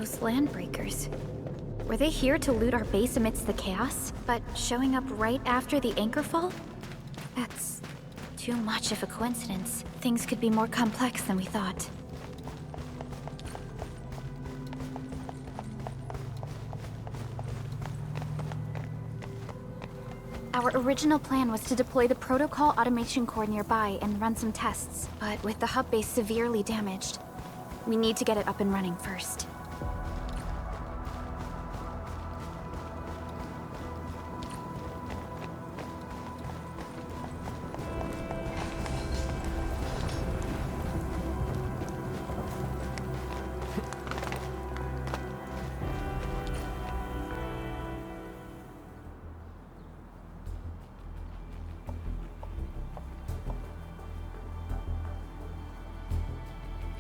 Those landbreakers. Were they here to loot our base amidst the chaos, but showing up right after the anchor fall? That's too much of a coincidence. Things could be more complex than we thought. Our original plan was to deploy the protocol automation core nearby and run some tests, but with the hub base severely damaged, we need to get it up and running first.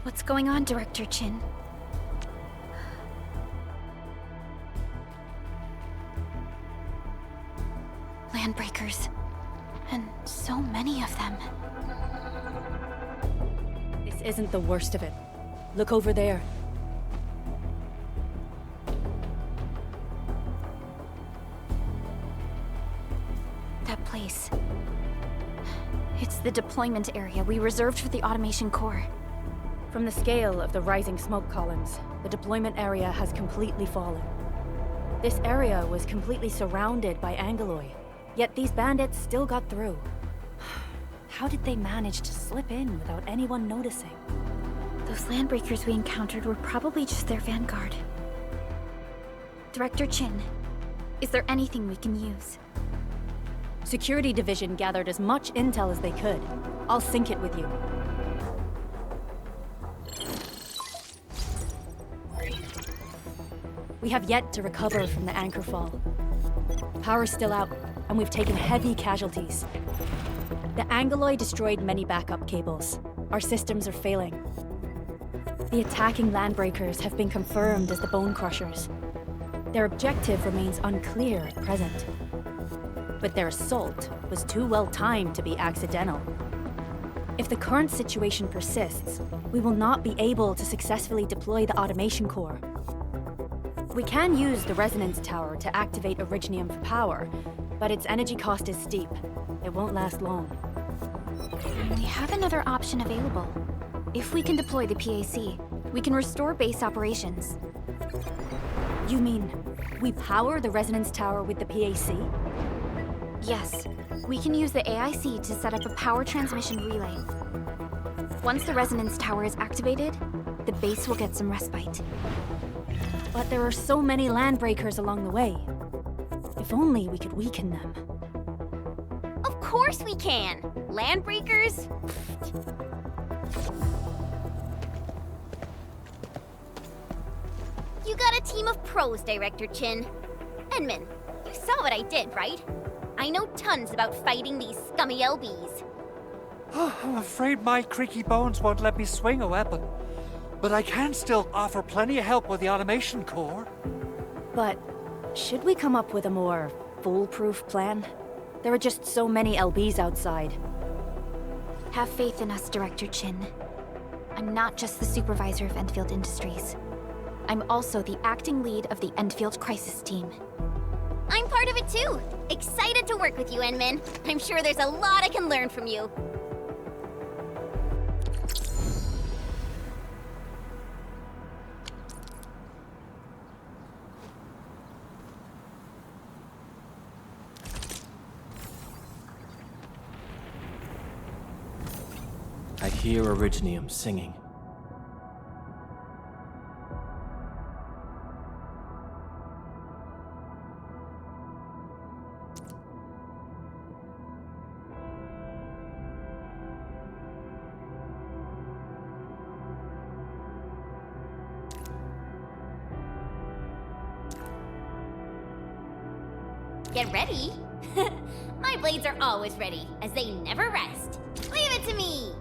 What's going on, Director Chin? Landbreakers. And so many of them. This isn't the worst of it. Look over there. That place. It's the deployment area we reserved for the automation core. From the scale of the rising smoke columns, the deployment area has completely fallen. This area was completely surrounded by Angeloi, yet these bandits still got through. How did they manage to slip in without anyone noticing? Those landbreakers we encountered were probably just their vanguard. Director Chin, is there anything we can use? Security Division gathered as much intel as they could. I'll sync it with you. We have yet to recover from the anchor fall. Power's still out, and we've taken heavy casualties. The Angeloi destroyed many backup cables. Our systems are failing. The attacking landbreakers have been confirmed as the Bone Crushers. Their objective remains unclear at present. But their assault was too well timed to be accidental. If the current situation persists, we will not be able to successfully deploy the automation core. We can use the resonance tower to activate Originium for power, but its energy cost is steep. It won't last long. We have another option available. If we can deploy the PAC, we can restore base operations. You mean, we power the resonance tower with the PAC? Yes. We can use the AIC to set up a power transmission relay. Once the resonance tower is activated, the base will get some respite. But there are so many landbreakers along the way. If only we could weaken them. Of course we can! Landbreakers? You got a team of pros, Director Chin. Edmund, you saw what I did, right? I know tons about fighting these scummy LBs. I'm afraid my creaky bones won't let me swing a weapon. But I can still offer plenty of help with the automation core. But should we come up with a more foolproof plan? There are just so many LBs outside. Have faith in us, Director Chin. I'm not just the supervisor of Endfield Industries. I'm also the acting lead of the Endfield Crisis Team. I'm part of it too! Excited to work with you, Enmin. I'm sure there's a lot I can learn from you. I hear Originium singing. Get ready? My blades are always ready, as they never rest. Leave it to me!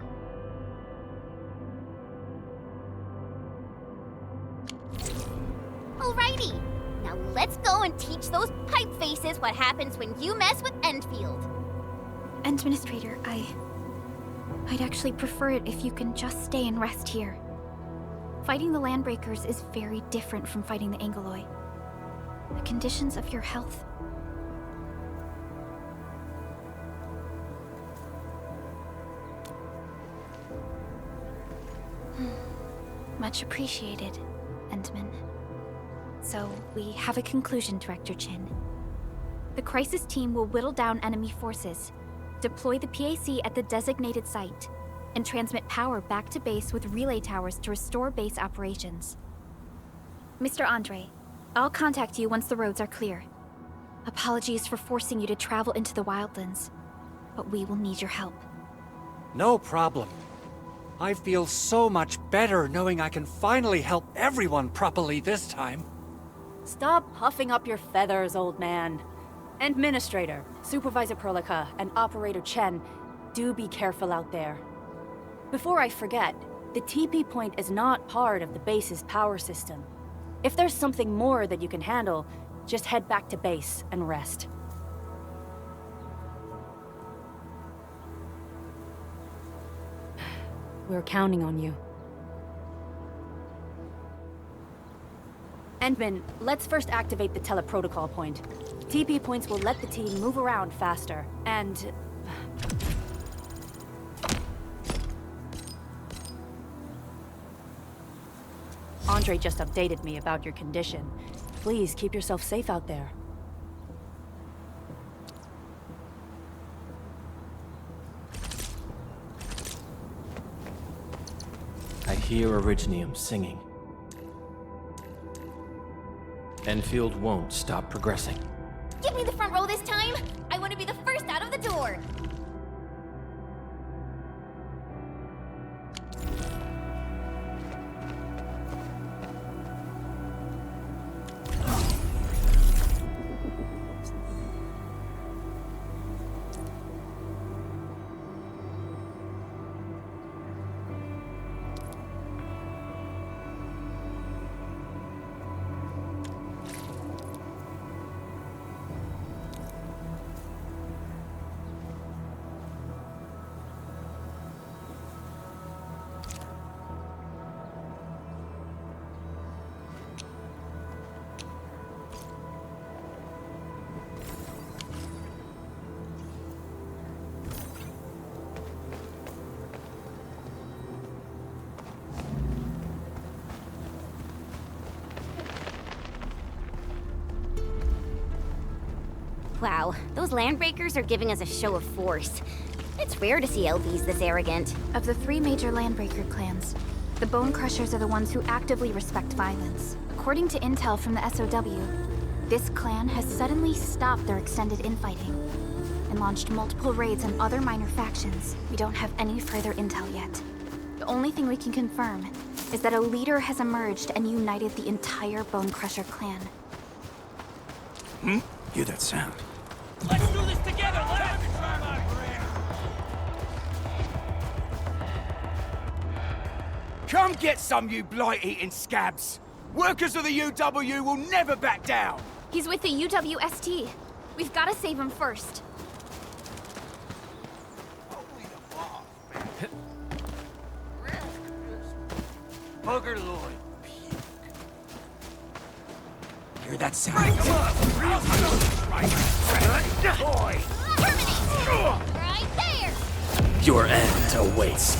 Alrighty, now let's go and teach those pipe faces what happens when you mess with Endfield. Administrator, I'd actually prefer it if you can just stay and rest here. Fighting the Landbreakers is very different from fighting the Angoloi. The conditions of your health. Much appreciated, Endman. So, we have a conclusion, Director Chin. The Crisis Team will whittle down enemy forces, deploy the PAC at the designated site, and transmit power back to base with relay towers to restore base operations. Mr. Andre, I'll contact you once the roads are clear. Apologies for forcing you to travel into the wildlands, but we will need your help. No problem. I feel so much better knowing I can finally help everyone properly this time. Stop puffing up your feathers, old man. Administrator, Supervisor Perlica, and Operator Chen, do be careful out there. Before I forget, the TP point is not part of the base's power system. If there's something more that you can handle, just head back to base and rest. We're counting on you. Endman, let's first activate the teleprotocol point. TP points will let the team move around faster, and... Andre just updated me about your condition. Please keep yourself safe out there. I hear Originium singing. Enfield won't stop progressing. Give me the front row this time! I want to be the first out of the door! Wow, those Landbreakers are giving us a show of force. It's rare to see LBs this arrogant. Of the three major Landbreaker clans, the Bone Crushers are the ones who actively respect violence. According to intel from the SOW, this clan has suddenly stopped their extended infighting and launched multiple raids on other minor factions. We don't have any further intel yet. The only thing we can confirm is that a leader has emerged and united the entire Bone Crusher clan. Hear that sound? Let's do this together, lads! Come get some, you blight-eating scabs! Workers of the UW will never back down! He's with the UWST. We've got to save him first. Bugger Lloyd. Hear that sound? Terminate! Right there! Your end awaits.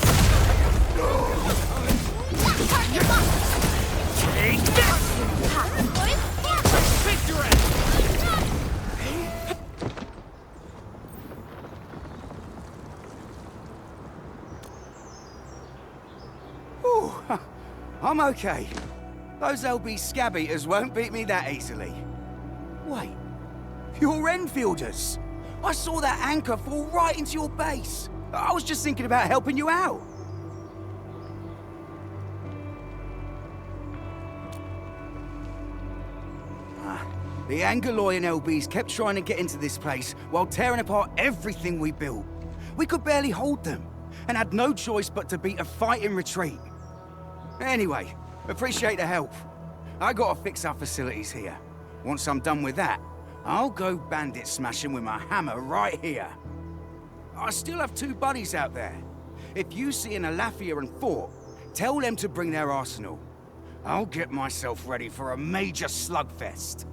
Target locked! Take this! Put it forward! Picture it! Ooh, I'm okay. Those LB scab eaters won't beat me that easily. Wait, you're Enfielders. I saw that anchor fall right into your base. I was just thinking about helping you out. The Angoloi and LBs kept trying to get into this place while tearing apart everything we built. We could barely hold them, and had no choice but to beat a fighting retreat. Anyway, appreciate the help. I gotta fix our facilities here. Once I'm done with that, I'll go bandit smashing with my hammer right here. I still have 2 buddies out there. If you see an Alafia and Fort, tell them to bring their arsenal. I'll get myself ready for a major slugfest.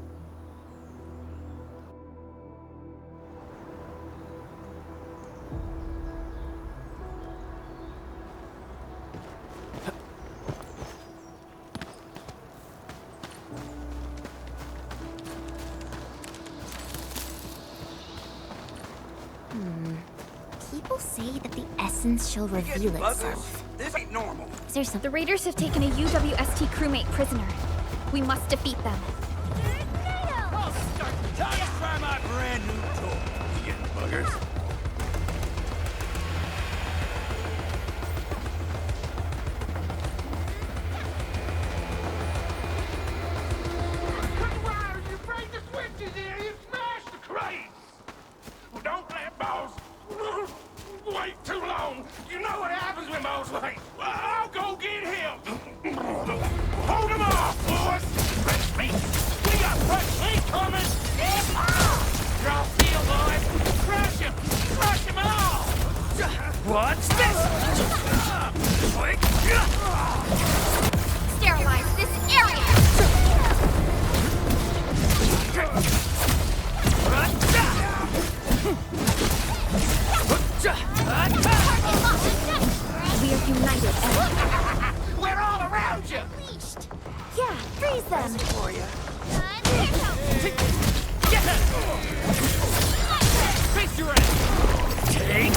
People say that the essence shall reveal itself. This ain't normal. Is there something? The raiders have taken a UWST crewmate prisoner. We must defeat them. I'll start the time. Just try my brand new toy. You getting buggers? You break the switches here, you smash the crates! Well, don't let balls wait too long. You know what happens when balls wait. Well, I'll go get him. Hold him off, boys! Fresh meat! We got fresh meat coming! Draw steel, boys! Crush him! Crush him all! What's this? Sterilize this area! We are united and... We're all around you! Leashed. Yeah, freeze them! For you. Face your ass! Take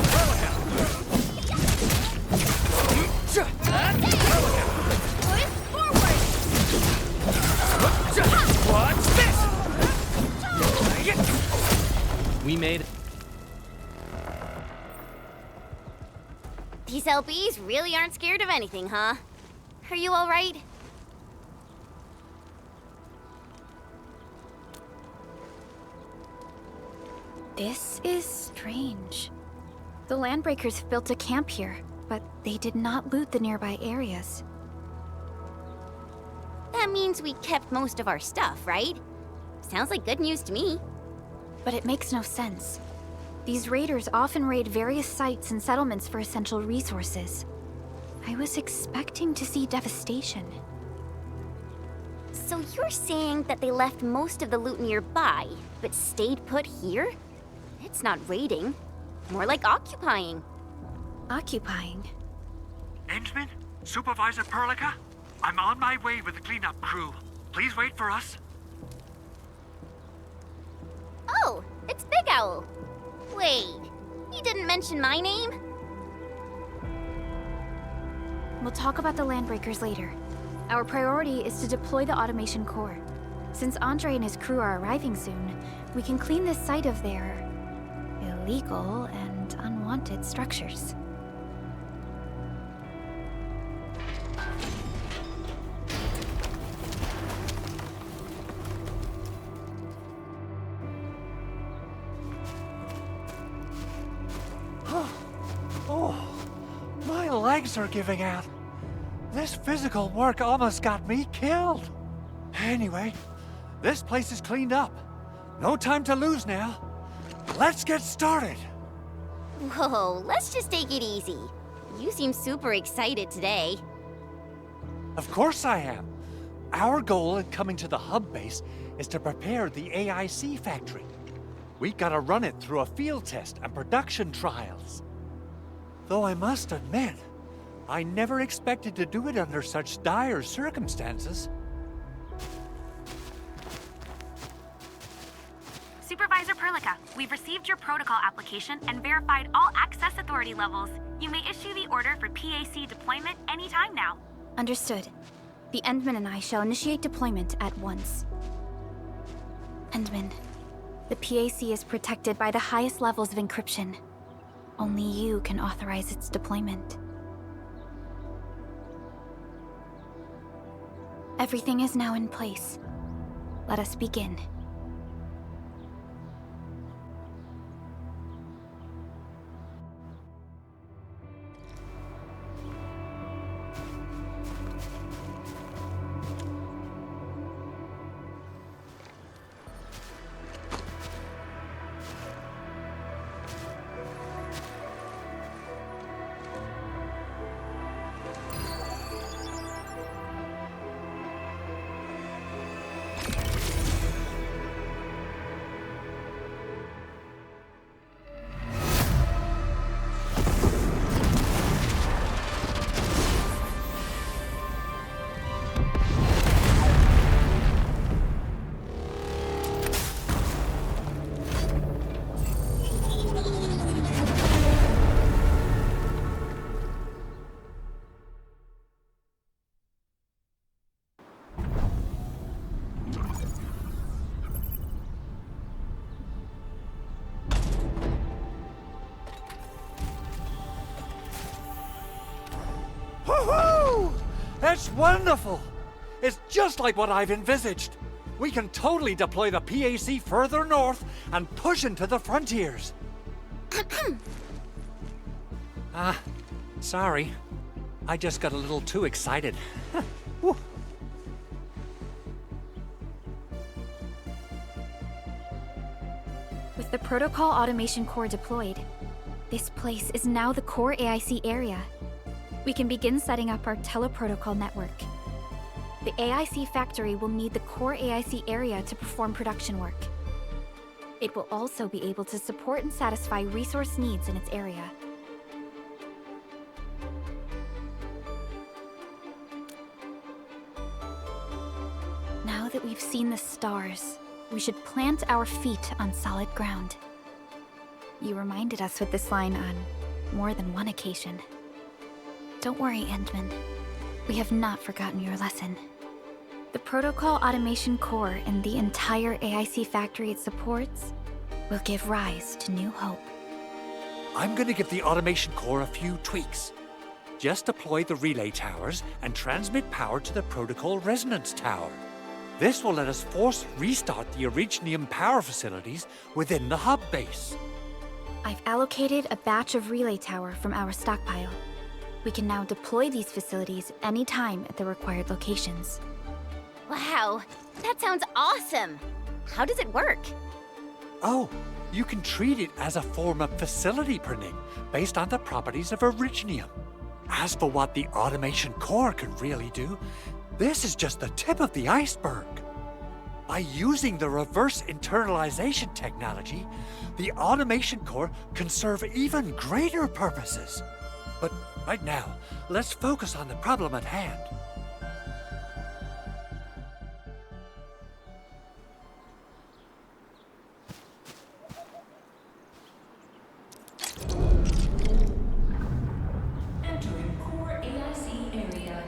Push forward! What's this? We made These LBs really aren't scared of anything, huh? Are you all right? This is strange. The Landbreakers built a camp here, but they did not loot the nearby areas. That means we kept most of our stuff, right? Sounds like good news to me. But it makes no sense. These raiders often raid various sites and settlements for essential resources. I was expecting to see devastation. So you're saying that they left most of the loot nearby, but stayed put here? It's not raiding. More like occupying. Occupying? Endman? Supervisor Perlica? I'm on my way with the cleanup crew. Please wait for us. Oh, it's Big Owl. Wait, he didn't mention my name? We'll talk about the Landbreakers later. Our priority is to deploy the automation core. Since Andre and his crew are arriving soon, we can clean this site of their illegal and unwanted structures. Oh, my legs are giving out. This physical work almost got me killed. Anyway, this place is cleaned up. No time to lose now. Let's get started. Whoa, let's just take it easy. You seem super excited today. Of course I am. Our goal in coming to the hub base is to prepare the AIC factory. We gotta run it through a field test and production trials. Though I must admit, I never expected to do it under such dire circumstances. Supervisor Perlica, we've received your protocol application and verified all access authority levels. You may issue the order for PAC deployment anytime now. Understood. The Endman and I shall initiate deployment at once. Endman, the PAC is protected by the highest levels of encryption. Only you can authorize its deployment. Everything is now in place. Let us begin. Woohoo! That's wonderful! It's just like what I've envisaged. We can totally deploy the PAC further north and push into the frontiers. Sorry. I just got a little too excited. Whew. With the Protocol Automation Core deployed, this place is now the core AIC area. We can begin setting up our teleprotocol network. The AIC factory will need the core AIC area to perform production work. It will also be able to support and satisfy resource needs in its area. Now that we've seen the stars, we should plant our feet on solid ground. You reminded us with this line on more than one occasion. Don't worry, Endman. We have not forgotten your lesson. The Protocol Automation Core and the entire AIC factory it supports will give rise to new hope. I'm gonna give the Automation Core a few tweaks. Just deploy the relay towers and transmit power to the Protocol Resonance Tower. This will let us force restart the Originium power facilities within the hub base. I've allocated a batch of relay tower from our stockpile. We can now deploy these facilities anytime at the required locations. Wow, that sounds awesome! How does it work? Oh, you can treat it as a form of facility printing based on the properties of Originium. As for what the Automation Core can really do, this is just the tip of the iceberg. By using the reverse internalization technology, the Automation Core can serve even greater purposes. But right now, let's focus on the problem at hand. Entering core AIC area.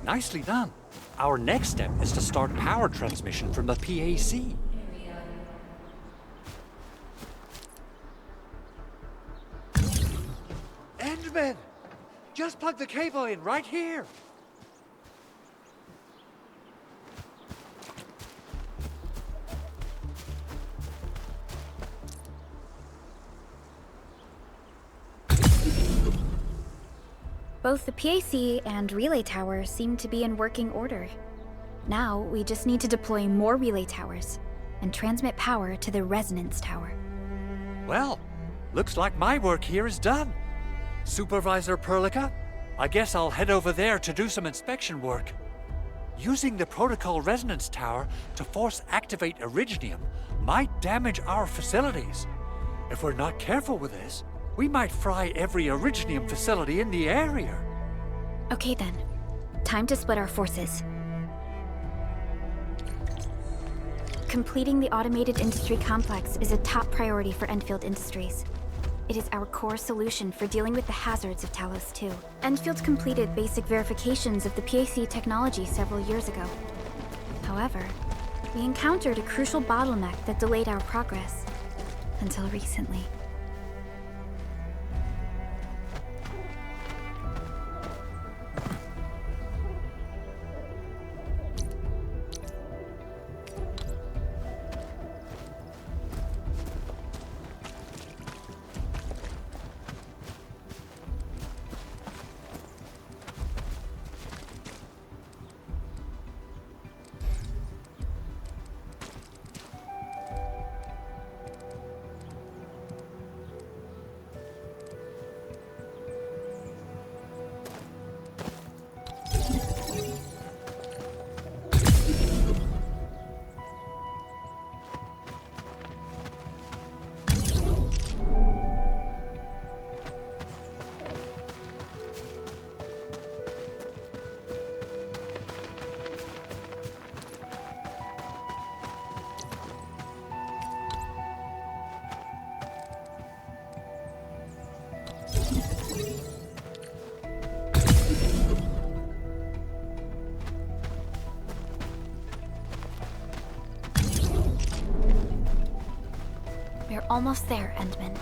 Nicely done. Our next step is to start power transmission from the PAC. Endman! Just plug the cable in right here. Both the PAC and relay tower seem to be in working order. Now, we just need to deploy more relay towers and transmit power to the resonance tower. Well, looks like my work here is done. Supervisor Perlica, I guess I'll head over there to do some inspection work. Using the Protocol Resonance Tower to force activate Originium might damage our facilities. If we're not careful with this, we might fry every Originium facility in the area. Okay then, time to split our forces. Completing the automated industry complex is a top priority for Endfield Industries. It is our core solution for dealing with the hazards of Talos 2. Endfield completed basic verifications of the PAC technology several years ago. However, we encountered a crucial bottleneck that delayed our progress. Until recently. almost there, Endman.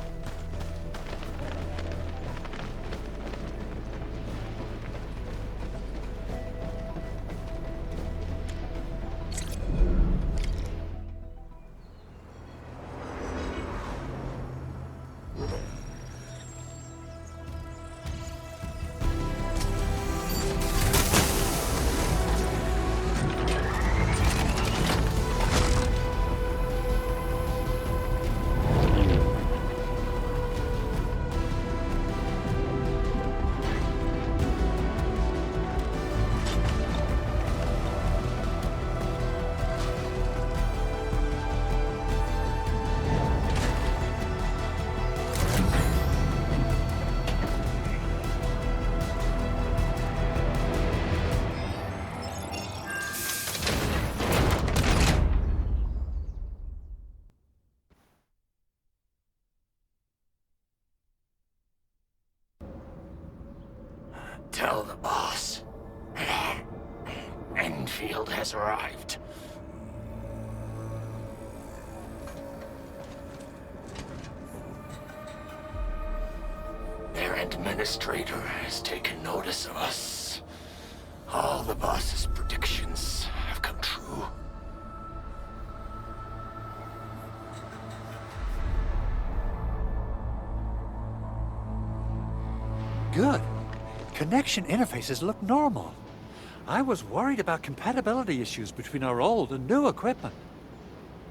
Tell the boss. Endfield has arrived. Their administrator has taken notice of us. All the boss's predictions have come true. Good. Connection interfaces look normal. I was worried about compatibility issues between our old and new equipment.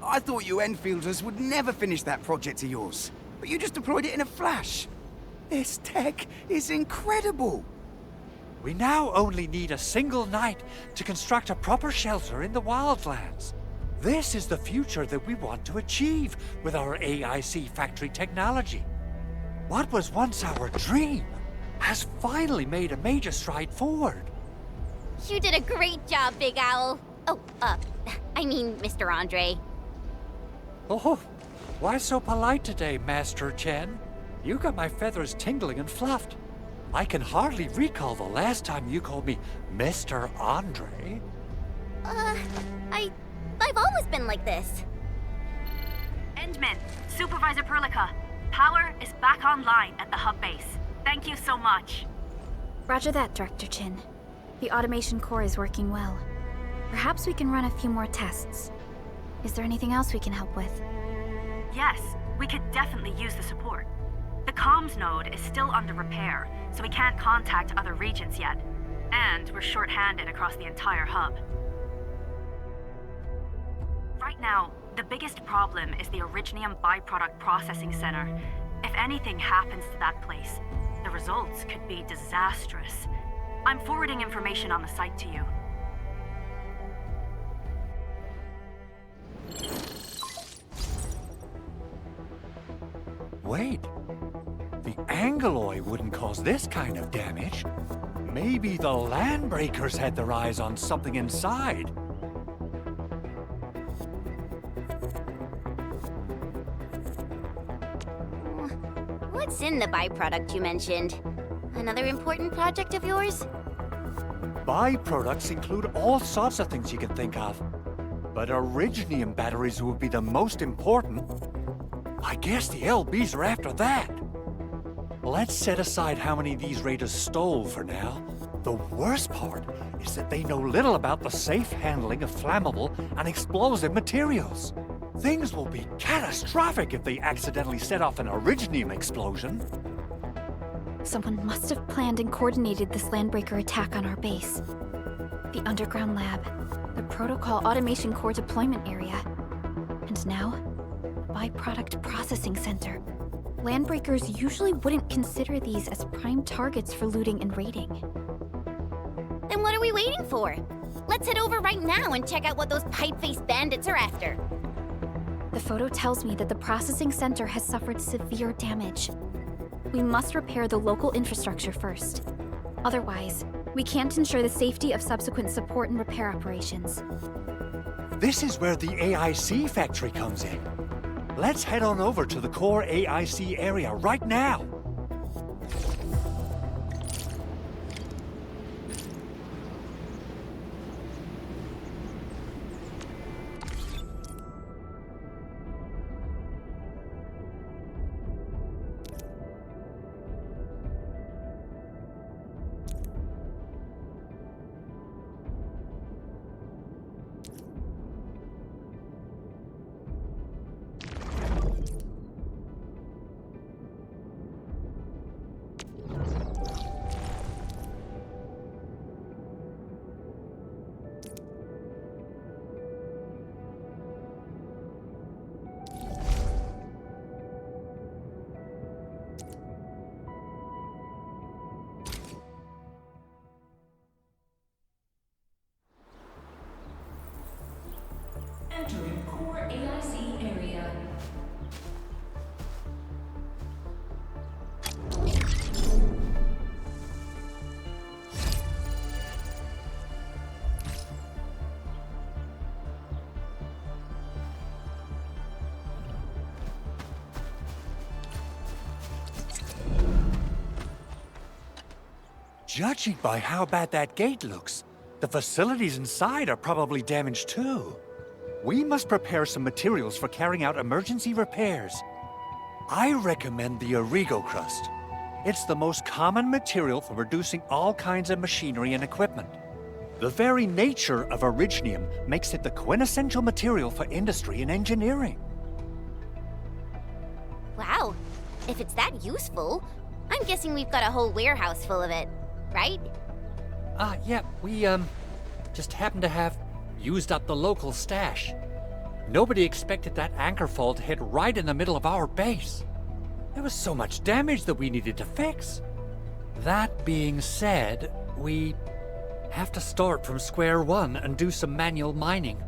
I thought you Enfielders would never finish that project of yours, but you just deployed it in a flash. This tech is incredible. We now only need a single night to construct a proper shelter in the wildlands. This is the future that we want to achieve with our AIC factory technology. What was once our dream has finally made a major stride forward. You did a great job, Big Owl. Oh, I mean, Mr. Andre. Oh, why so polite today, Master Chen? You got my feathers tingling and fluffed. I can hardly recall the last time you called me Mr. Andre. I've always been like this. Endman, Supervisor Perlica, power is back online at the hub base. Thank you so much. Roger that, Director Chin. The automation core is working well. Perhaps we can run a few more tests. Is there anything else we can help with? Yes, we could definitely use the support. The comms node is still under repair, so we can't contact other regions yet. And we're short-handed across the entire hub. Right now, the biggest problem is the Originium byproduct processing center. If anything happens to that place, the results could be disastrous. I'm forwarding information on the site to you. Wait, the Angeloy wouldn't cause this kind of damage. Maybe the Landbreakers had their eyes on something inside. What's in the byproduct you mentioned? Another important project of yours? Byproducts include all sorts of things you can think of. But Originium batteries would be the most important. I guess the LBs are after that. Let's set aside how many these raiders stole for now. The worst part is that they know little about the safe handling of flammable and explosive materials. Things will be catastrophic if they accidentally set off an Originium explosion. Someone must have planned and coordinated this Landbreaker attack on our base. The underground lab, the protocol automation core deployment area, and now, the byproduct processing center. Landbreakers usually wouldn't consider these as prime targets for looting and raiding. Then what are we waiting for? Let's head over right now and check out what those pipe-faced bandits are after. The photo tells me that the processing center has suffered severe damage. We must repair the local infrastructure first. Otherwise, we can't ensure the safety of subsequent support and repair operations. This is where the AIC factory comes in. Let's head on over to the core AIC area right now. Judging by how bad that gate looks, the facilities inside are probably damaged too. We must prepare some materials for carrying out emergency repairs. I recommend the Origo crust. It's the most common material for producing all kinds of machinery and equipment. The very nature of originium makes it the quintessential material for industry and engineering. Wow, if it's that useful, I'm guessing we've got a whole warehouse full of it, right? Yeah, we, just happen to have used up the local stash. Nobody expected that anchor fall to hit right in the middle of our base. There was so much damage that we needed to fix. That being said, we have to start from square one and do some manual mining.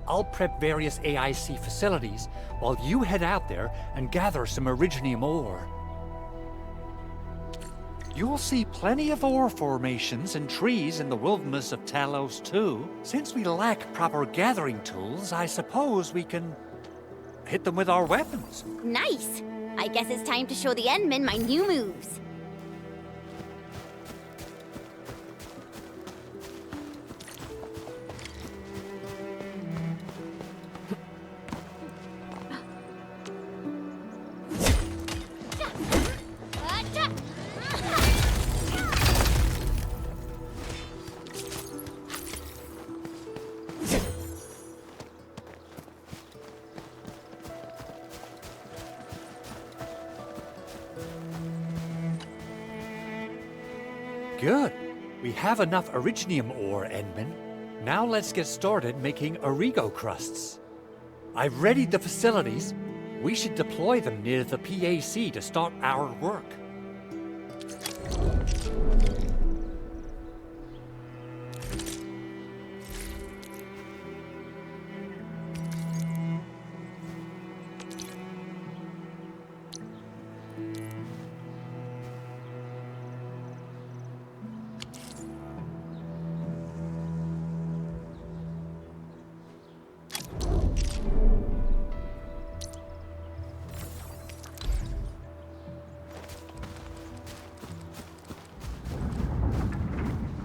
I'll prep various AIC facilities while you head out there and gather some originium ore. You'll see plenty of ore formations and trees in the wilderness of Talos too. Since we lack proper gathering tools, I suppose we can hit them with our weapons. Nice! I guess it's time to show the Endmen my new moves. Good. We have enough originium ore, Endman. Now let's get started making Origo crusts. I've readied the facilities. We should deploy them near the PAC to start our work.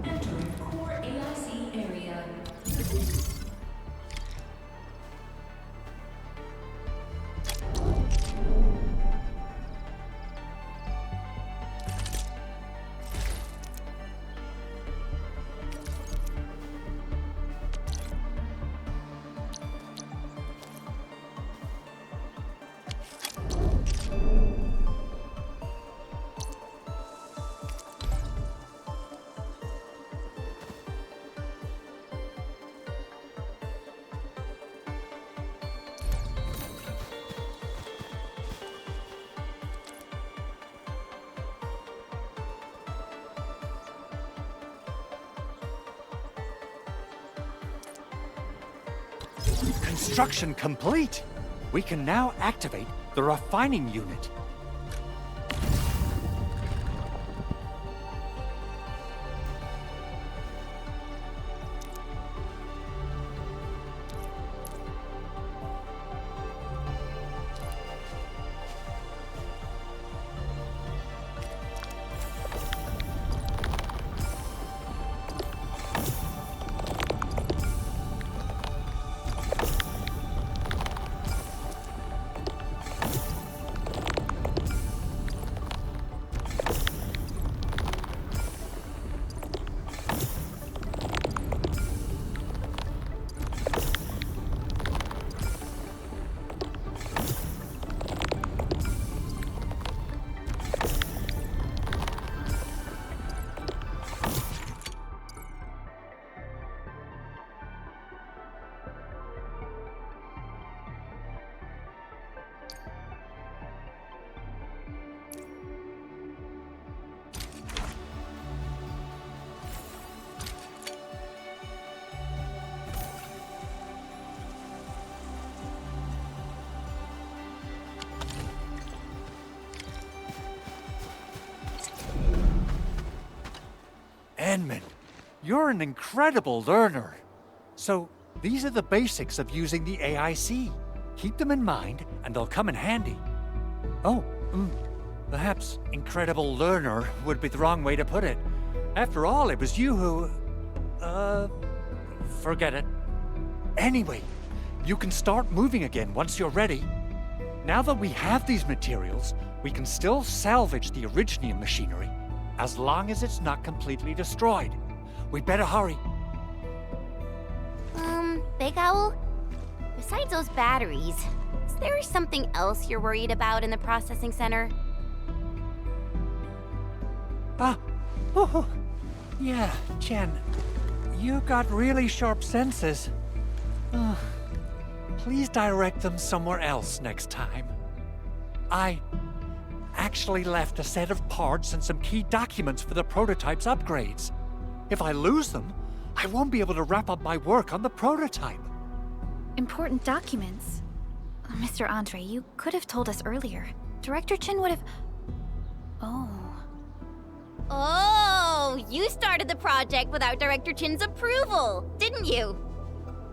Entering core AIC area. Construction complete. We can now activate the refining unit. Endman, you're an incredible learner. So, these are the basics of using the AIC. Keep them in mind, and they'll come in handy. Oh, perhaps incredible learner would be the wrong way to put it. After all, it was you who... forget it. Anyway, you can start moving again once you're ready. Now that we have these materials, we can still salvage the Originium machinery, as long as it's not completely destroyed. We'd better hurry. Big Owl? Besides those batteries, is there something else you're worried about in the processing center? Yeah, Jen. You got really sharp senses. Please direct them somewhere else next time. I actually left a set of parts and some key documents for the prototype's upgrades. If I lose them, I won't be able to wrap up my work on the prototype. Important documents? Mr. Andre, you could have told us earlier. Director Chin would have... Oh, you started the project without Director Chin's approval, didn't you?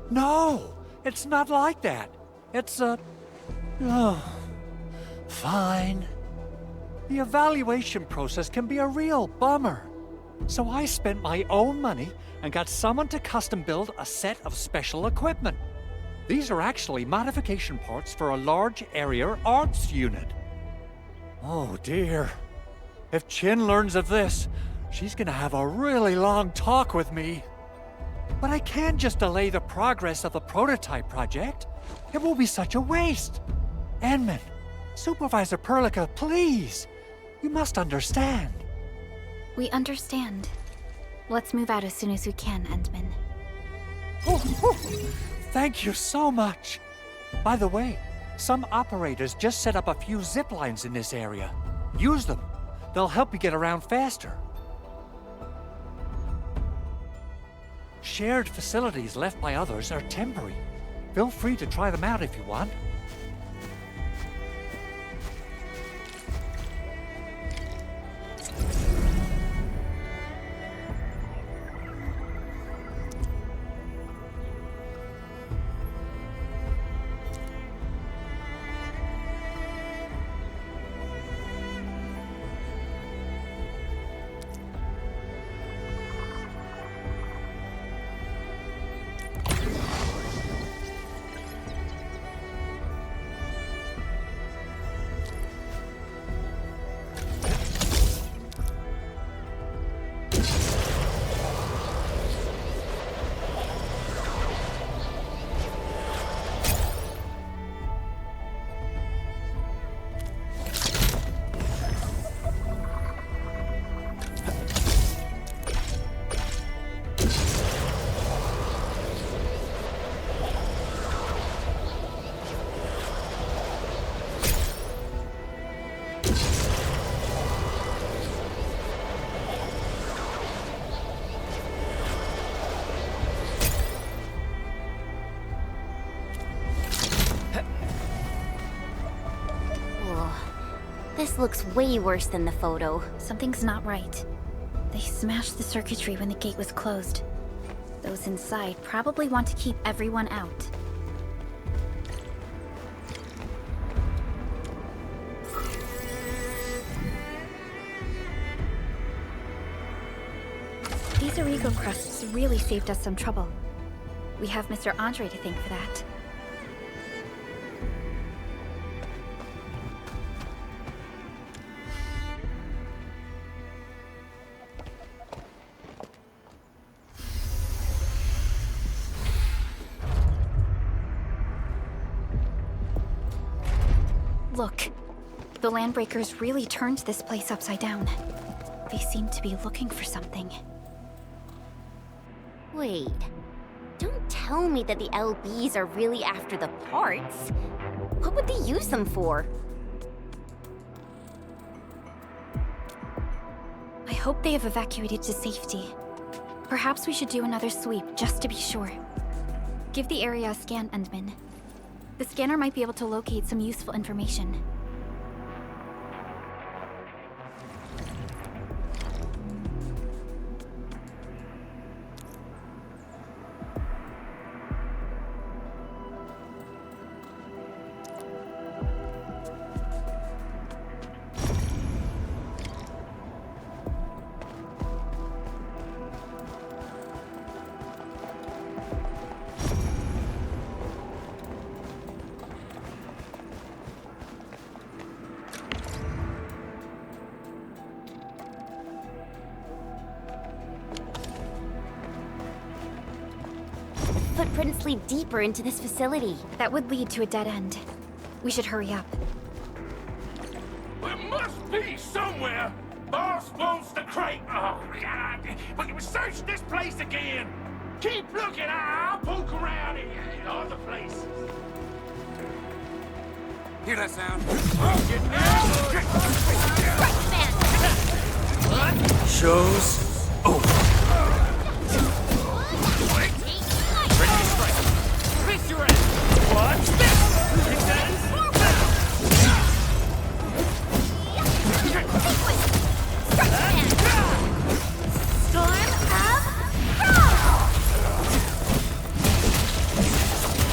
No, it's not like that. It's fine. The evaluation process can be a real bummer. So I spent my own money and got someone to custom build a set of special equipment. These are actually modification parts for a large area arts unit. Oh dear. If Chin learns of this, she's gonna have a really long talk with me. But I can't just delay the progress of the prototype project. It will be such a waste. Enman, Supervisor Perlica, please. You must understand. We understand. Let's move out as soon as we can, Endman. Thank you so much. By the way, some operators just set up a few zip lines in this area. Use them. They'll help you get around faster. Shared facilities left by others are temporary. Feel free to try them out if you want. This looks way worse than the photo. Something's not right. They smashed the circuitry when the gate was closed. Those inside probably want to keep everyone out. These Origo crusts really saved us some trouble. We have Mr. Andre to thank for that. Look, the Landbreakers really turned this place upside down. They seem to be looking for something. Wait, don't tell me that the LBs are really after the parts. What would they use them for? I hope they have evacuated to safety. Perhaps we should do another sweep just to be sure. Give the area a scan, Endman. The scanner might be able to locate some useful information. footprints lead deeper into this facility. That would lead to a dead end. We should hurry up. There must be somewhere. Boss wants the crate. Oh, God. We can search this place again. Keep looking. I'll poke around in other places. Hear that sound? Show's over. Ready to strike. Face your end. Watch this. Storm of Frost!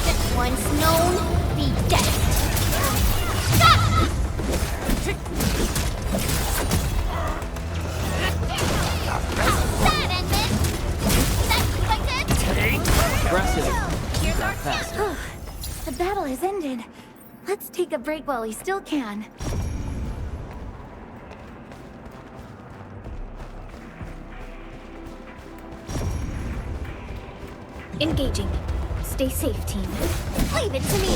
This once known, be dead. Aggressive. Keep that fast. The battle has ended. Let's take a break while we still can. Engaging. Stay safe, team. Leave it to me.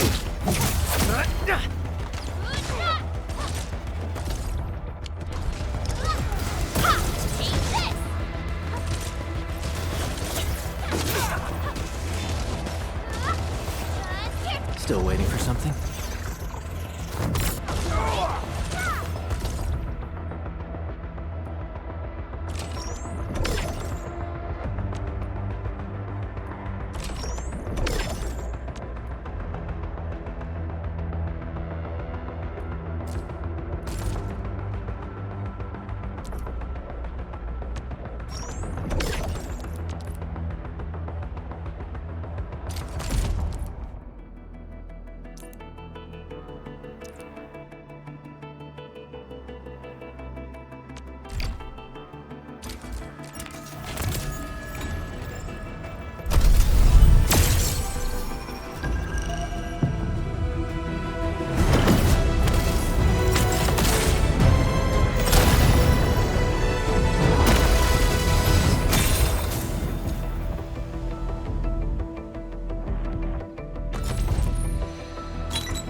Still waiting for something?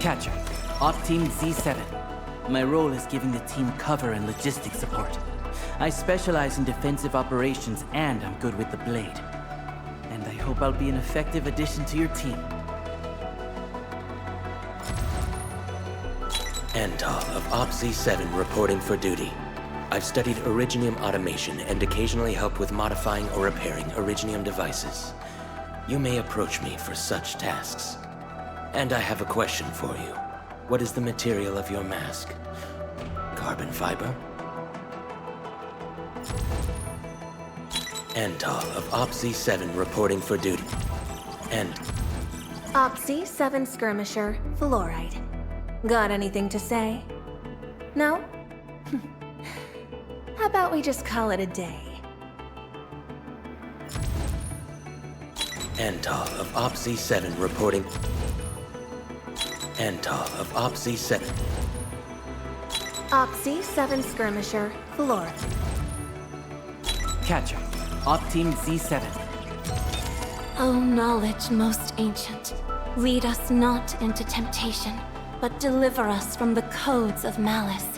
Catcher, Op Team Z7. My role is giving the team cover and logistics support. I specialize in defensive operations and I'm good with the blade. And I hope I'll be an effective addition to your team. Antal of Op Z7 reporting for duty. I've studied Originium automation and occasionally help with modifying or repairing Originium devices. You may approach me for such tasks. And I have a question for you. What is the material of your mask? Carbon fiber? Antal of Op Z7 reporting for duty. And Opsy 7 Skirmisher, Fluoride. Got anything to say? No? How about we just call it a day? Antal of Op Z7 reporting. Antal of Op Z7. Opsy 7 Skirmisher, Fluoride. Catcher, Op Team Z7. O knowledge most ancient, lead us not into temptation, but deliver us from the codes of malice.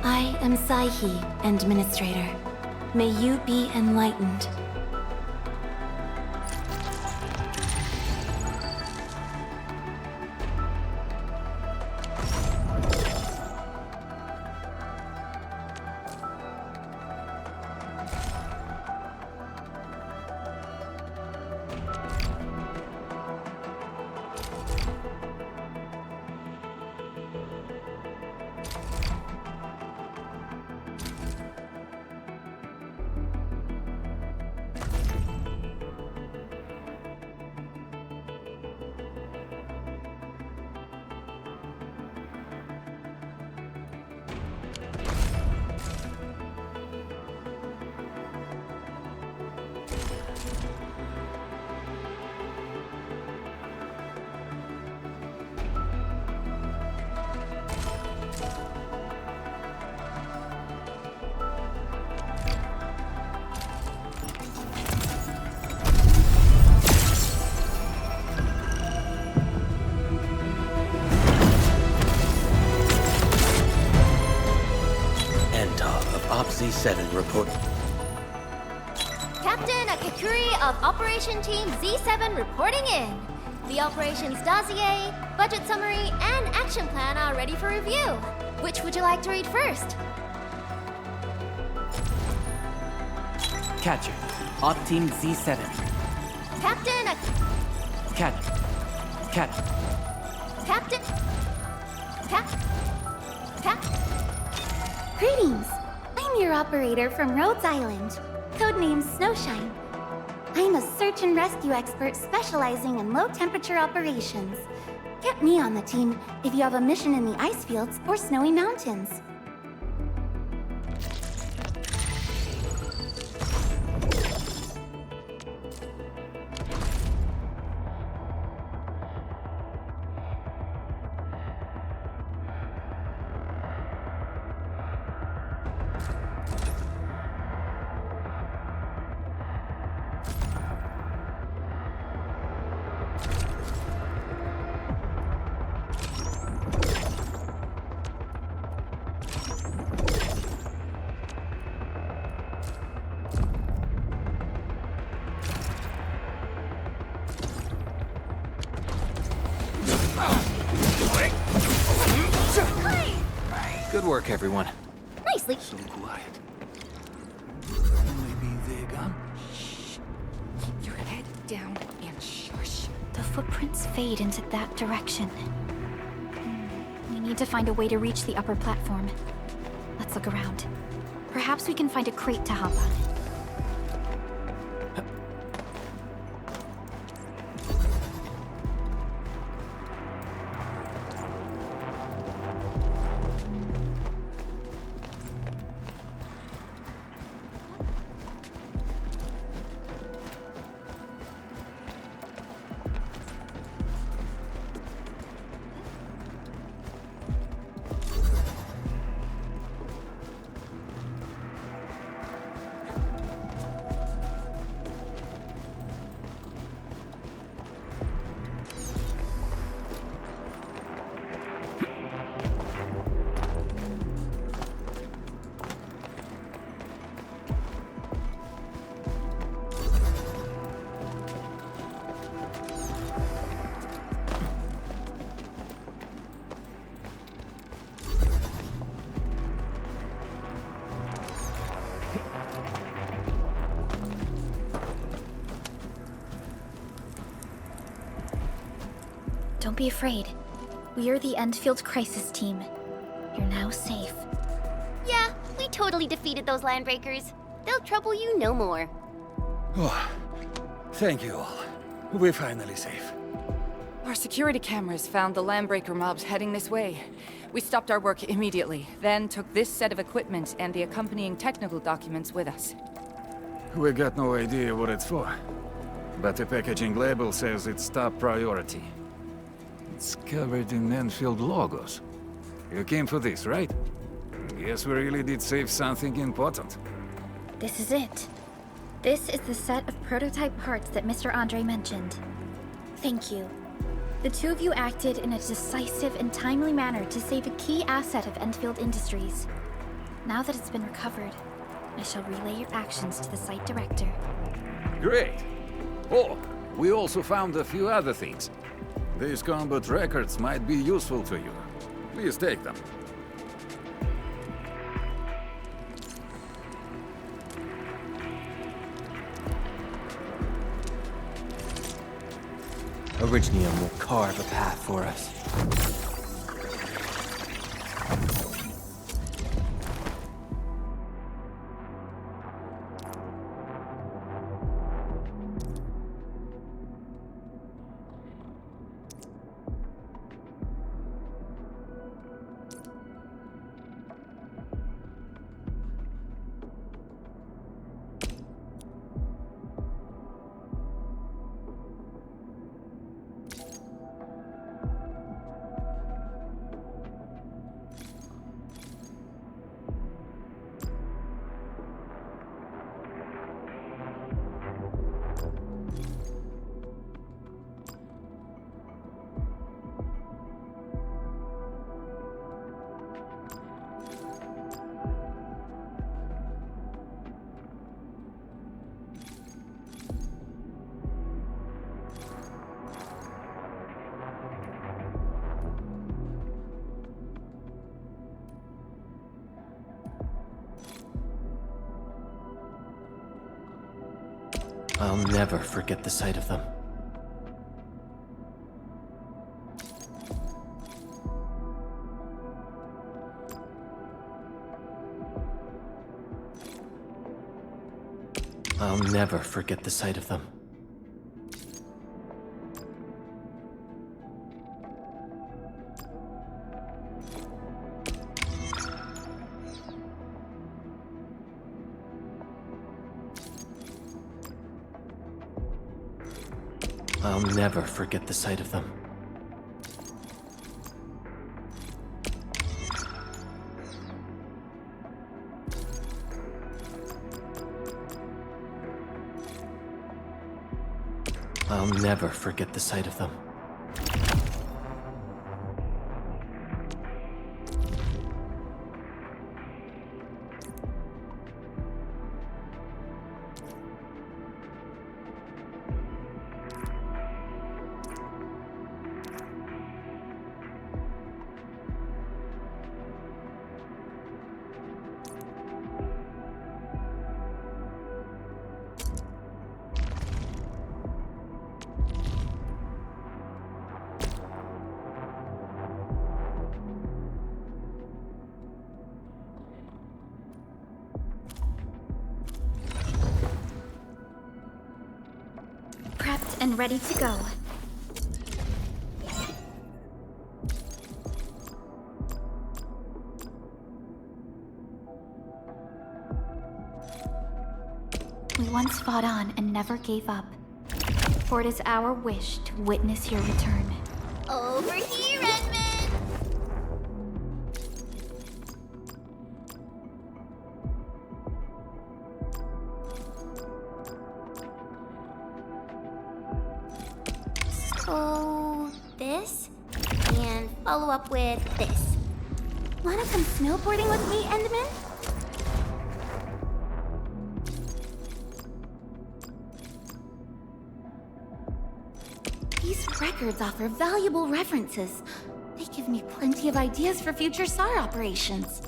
I am Saihi, Administrator. May you be enlightened. Op Z7 report. Captain Akakuri of Operation Team Z7 reporting in. The operations dossier, budget summary, and action plan are ready for review. Which would you like to read first? Catcher. Op Team Z7. Captain Catcher. Catcher. Captain... Greetings! I'm your operator from Rhodes Island, codenamed Snowshine. I'm a search and rescue expert specializing in low-temperature operations. Get me on the team if you have a mission in the ice fields or snowy mountains. Good work, everyone. Nicely. So quiet. Maybe they're gone? Keep your head down and shush. The footprints fade into that direction. We need to find a way to reach the upper platform. Let's look around. Perhaps we can find a crate to hop on. Don't be afraid. We are the Endfield crisis team. You're now safe. Yeah, we totally defeated those landbreakers. They'll trouble you no more. Oh, thank you all. We're finally safe. Our security cameras found the landbreaker mobs heading this way. We stopped our work immediately, then took this set of equipment and the accompanying technical documents with us. We got no idea what it's for, but the packaging label says it's top priority. It's covered in Endfield logos. You came for this, right? Guess we really did save something important. This is it. This is the set of prototype parts that Mr. Andre mentioned. Thank you. The two of you acted in a decisive and timely manner to save a key asset of Endfield Industries. Now that it's been recovered, I shall relay your actions to the site director. Great! Oh, we also found a few other things. These combat records might be useful to you. Please take them. Originium will carve a path for us. I'll never forget the sight of them. I'll never forget the sight of them. I'll never forget the sight of them. I'll never forget the sight of them. Prepped and ready to go. We once fought on and never gave up. For it is our wish to witness your return. Over here, Edmund! So, this? And follow up with this. Wanna come snowboarding with me, Enderman? These records offer valuable references. They give me plenty of ideas for future SAR operations.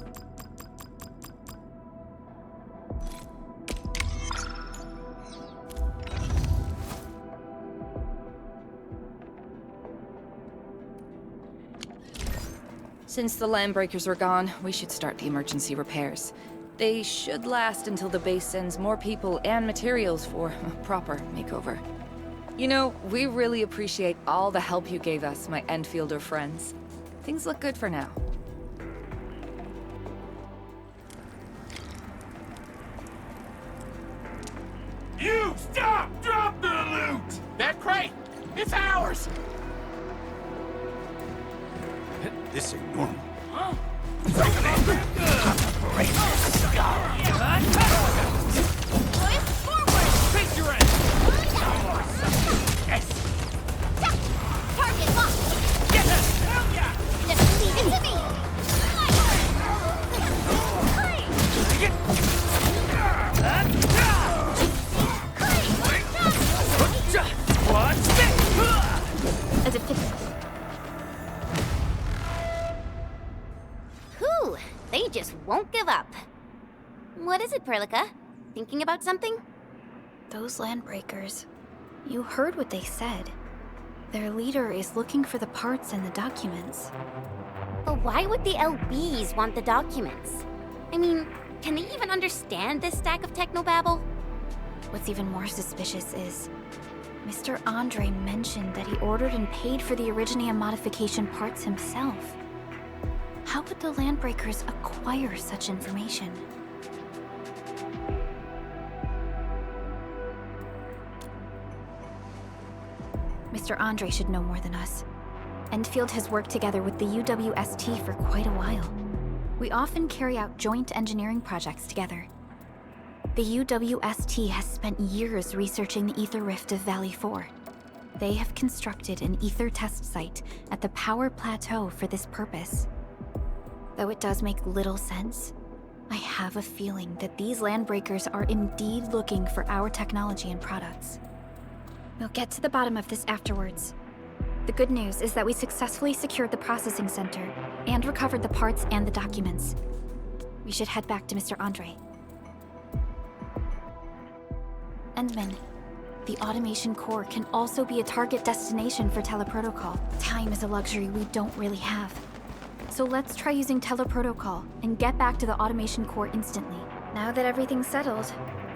Since the Landbreakers are gone, we should start the emergency repairs. They should last until the base sends more people and materials for a proper makeover. You know, we really appreciate all the help you gave us, my Endfielder friends. Things look good for now. You stop! Drop the loot! That crate! It's ours! This ain't normal. Huh? Face your end! Yes! Target locked! Get it! Hell yeah! Just leave it to me! As it fits. Whew, they just won't give up. What is it, Perlica? Thinking about something? Those Landbreakers. You heard what they said. Their leader is looking for the parts and the documents. But why would the LBs want the documents? I mean, can they even understand this stack of technobabble? What's even more suspicious is Mr. Andre mentioned that he ordered and paid for the Originium modification parts himself. How would the Landbreakers acquire such information? Mr. Andre should know more than us. Endfield has worked together with the UWST for quite a while. We often carry out joint engineering projects together. The UWST has spent years researching the ether rift of Valley 4. They have constructed an ether test site at the power plateau for this purpose. Though it does make little sense, I have a feeling that these Landbreakers are indeed looking for our technology and products. We'll get to the bottom of this afterwards. The good news is that we successfully secured the processing center and recovered the parts and the documents. We should head back to Mr. Andre. Endman, the automation core can also be a target destination for teleprotocol. Time is a luxury we don't really have. So let's try using teleprotocol and get back to the automation core instantly. Now that everything's settled,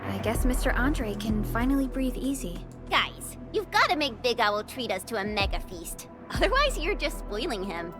I guess Mr. Andre can finally breathe easy. Guys, you've got to make Big Owl treat us to a mega feast. Otherwise, you're just spoiling him.